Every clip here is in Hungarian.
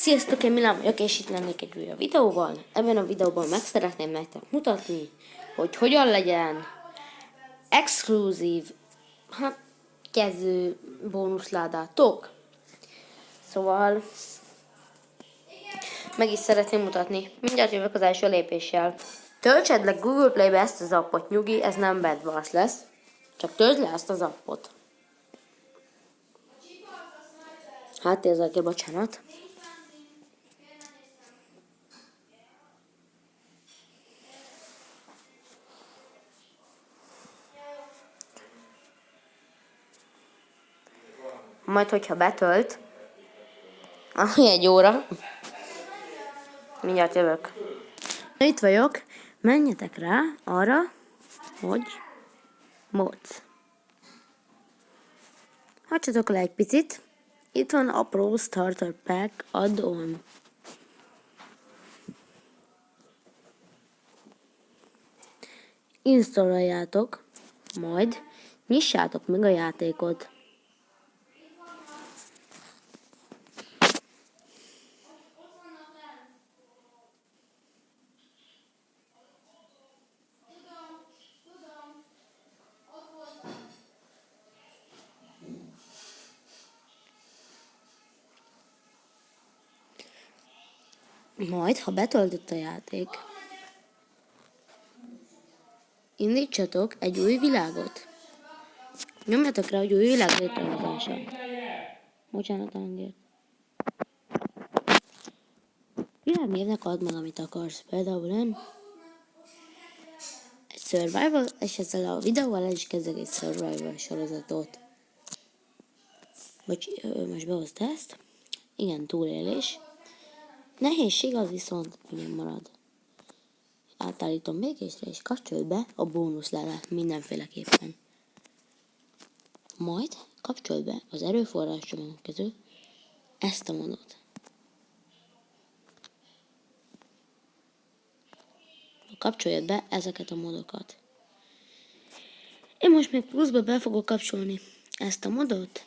Sziasztok, én Milán vagyok, és itt lennék egy újabb videóval. Ebben a videóban meg szeretném nektek mutatni, hogy hogyan legyen exkluzív, kezdő bónuszládátok. Szóval meg is szeretném mutatni. Mindjárt jövök az első lépéssel. Töltsed le Google Play-be ezt az appot, nyugi, ez nem Bed Wars lesz. Csak töltsd le ezt az appot. Háttérzetke, bocsánat. Majd, hogyha betölt, ami egy óra, mindjárt jövök. Itt vagyok, menjetek rá arra, hogy mods. Hagyjatok le egy picit, itt van a Pro Starter Pack add-on. Installáljátok, majd nyissátok meg a játékot. Majd, ha betöltött a játék, indítsatok egy új világot. Nyomjatok rá, hogy új világ létrehozása. Bocsánat, hangért. Világnévnek add meg, amit akarsz. Például én egy survival, és ezzel a videóval el is kezdek egy survival sorozatot. Most behozta ezt. Igen, túlélés. Nehézség az viszont ugyan marad. Átállítom békésre, és kapcsolj be a bónuszládát mindenféleképpen. Majd kapcsolj be az erőforrás csomagok közül ezt a modot. Kapcsoljad be ezeket a modokat. Én most még pluszba be fogok kapcsolni ezt a modot,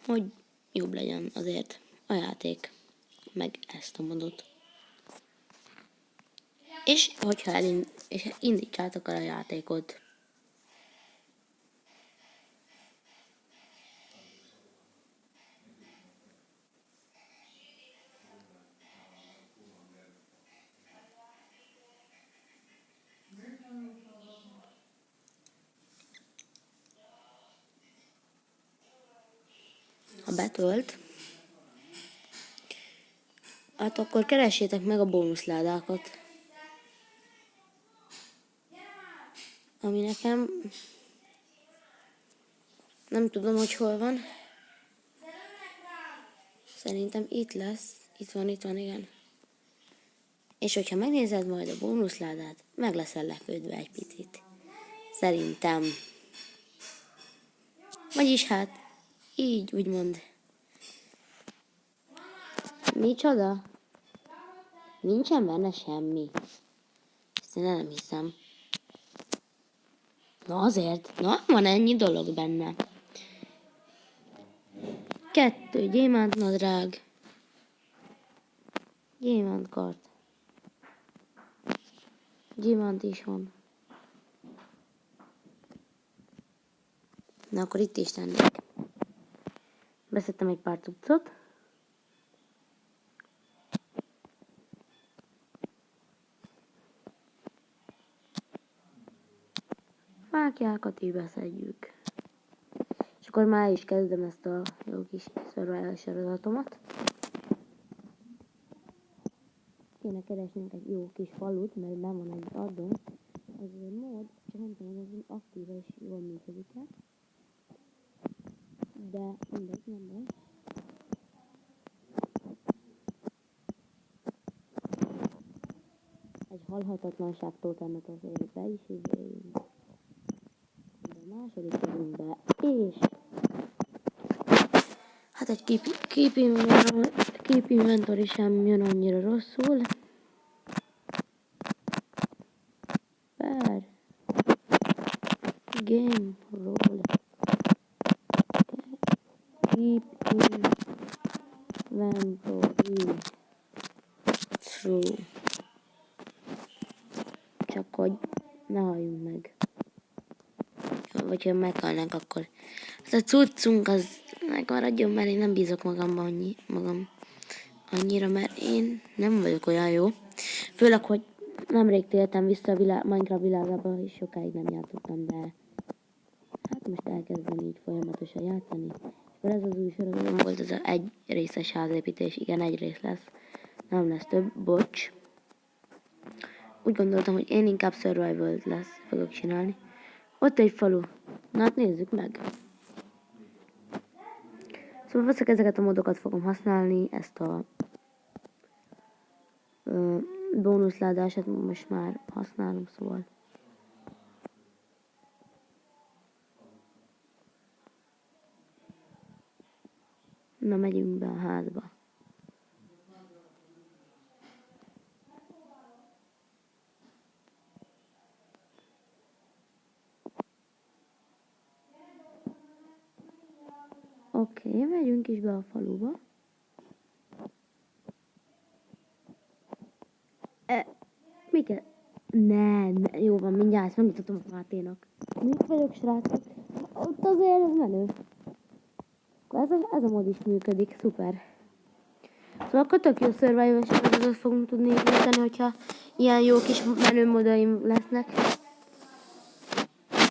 hogy jobb legyen azért a játék, meg ezt a modot. És hogyha indítsátok el a játékot. Ha betölt, hát akkor keressétek meg a bónuszládákat. Ami nekem nem tudom, hogy hol van. Szerintem itt lesz. Itt van, igen. És hogyha megnézed majd a bónuszládát, meg leszel lepődve egy picit. Szerintem. Vagyis hát, így úgymond. Micsoda? Nincsen benne semmi. Ezt én nem hiszem. Na azért, van ennyi dolog benne. 2 gyémántnadrág. Gyémántkart. Gyémánt is van. Na akkor itt is tennék. Beszedtem egy pár cuccot. Fákjákat így beszedjük. És akkor már is kezdem ezt a jó kis survival sorozatomat. Kéne keresnünk egy jó kis falut, mert nem van egy addon. Ez egy mód, csak nem tudom, hogy ez aktíva és jól működik-e. De mindegy, nem baj. Egy halhatatlanság tótemet azért be is izéljünk. A második körünkbe, és hát egy keep inventory sem jön annyira rosszul. Per game roll keep inventory through. Csak hogy ne halljunk meg. Vagy ha meghalnánk, akkor ez a cuccunk az megmaradjon, mert én nem bízok magam annyira, mert én nem vagyok olyan jó. Főleg, hogy nemrég tértem vissza a Minecraft világába, és sokáig nem játszottam, de hát most elkezdeni így folyamatosan játszani. És ez az új sorozat, nem volt ez az egy részes házépítés, igen, egy rész lesz. Nem lesz több, bocs. Úgy gondoltam, hogy én inkább survival fogok csinálni. Ott egy falu. Na hát nézzük meg. Szóval valószínűleg ezeket a modokat fogom használni, ezt a bónuszládását most már használom, szóval. Na, megyünk be a házba. Oké, megyünk is be a faluba. Mi kell? Ne, jó van, mindjárt ezt megmutatom a Máténak. Mit vagyok, srácok? Ott azért ez menő. Ez a mod is működik, szuper. Szóval akkor tök jó survival sorozatot fogunk tudni építeni, hogyha ilyen jó kis menő modaim lesznek.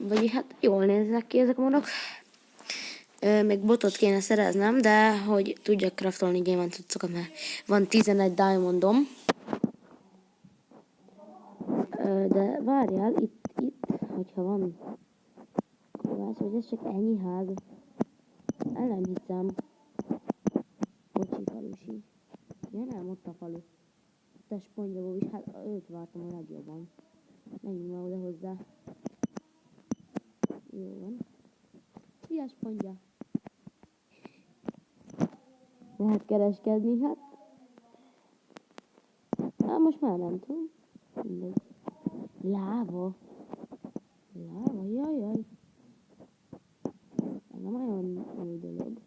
Vagyis hát jól néznek ki ezek a modok. Még botot kéne szereznem, de hogy tudjak craftolni gyémánt cuccokat, mert van 11 diamondom. De várjál, itt, hogyha van kovács, hogy ez csak ennyi ház. El nem hiszem. Bocsi, falusi. Ja nem, ott a falu. Te spongyabó is, hát őt vártam a legjobban. Menjünk már oda hozzá. Jó van. Szia, spongya! Lehet kereskedni, hát. Hát most már nem tudom. Mindegy. Láva. Láva, jaj. Ez nem olyan új dolog.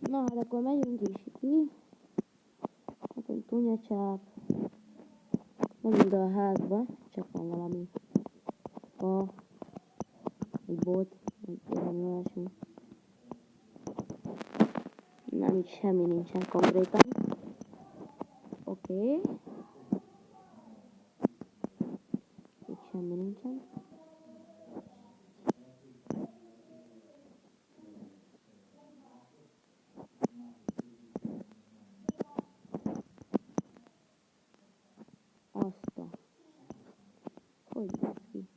Na, hát akkor megyünk is ki. Hát egy tunyacsáp. Megyünk be a házba, csak van valami fa, egy bot, vagy valami olyasmi. Nem, itt semmi nincsen konkrétan. Oké. Itt semmi nincsen. Azta. Hogy néz ki?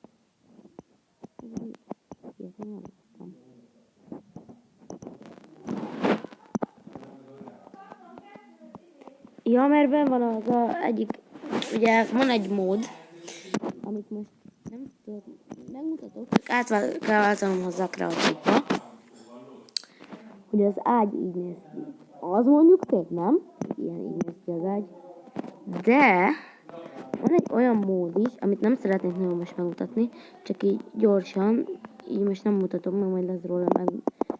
Ilyet nem láttam. Ja, mert benn van az egyik, ugye van egy mód, amit most nem tudok, megmutatok, át kell váltanom hozzá a kreatívba, hogy az ágy így néz ki. Az mondjuk szép, nem? Ilyen így néz ki az ágy. De van egy olyan mód is, amit nem szeretnék nagyon most megmutatni, csak így gyorsan, így most nem mutatom, meg majd lesz róla meg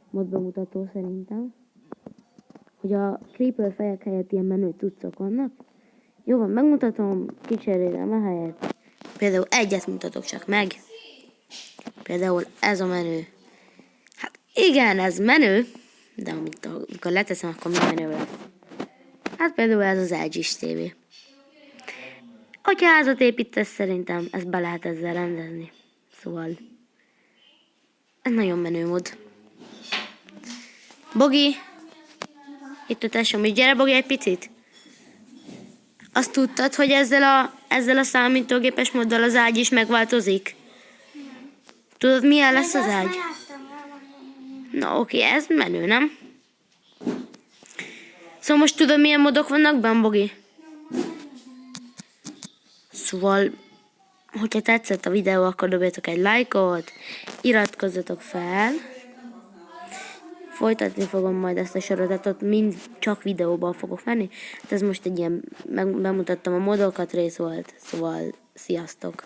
modbemutató szerintem, hogy a creeper fejek helyett ilyen menő cuccok vannak. Jó van, megmutatom, kicserélem a helyet. Például egyet mutatok csak meg. Például ez a menő. Hát igen, ez menő, de amikor leteszem, akkor mi menő lesz. Hát például ez az LG-s TV. Hogyha házat építesz, szerintem ezt be lehet ezzel rendezni. Szóval ez nagyon menő mód. Bogi! Itt a tesóm is. Gyere, Bogi, egy picit! Azt tudtad, hogy ezzel a számítógépes móddal az ágy is megváltozik? Tudod, milyen lesz az ágy? Na oké, ez menő, nem? Szóval most tudod, milyen modok vannak benn, Bogi? Szóval, hogyha tetszett a videó, akkor dobjatok egy lájkot, iratkozzatok fel, folytatni fogom majd ezt a sorozatot, mind csak videóban fogok menni. Hát ez most egy ilyen, bemutattam a modokat rész volt, szóval sziasztok!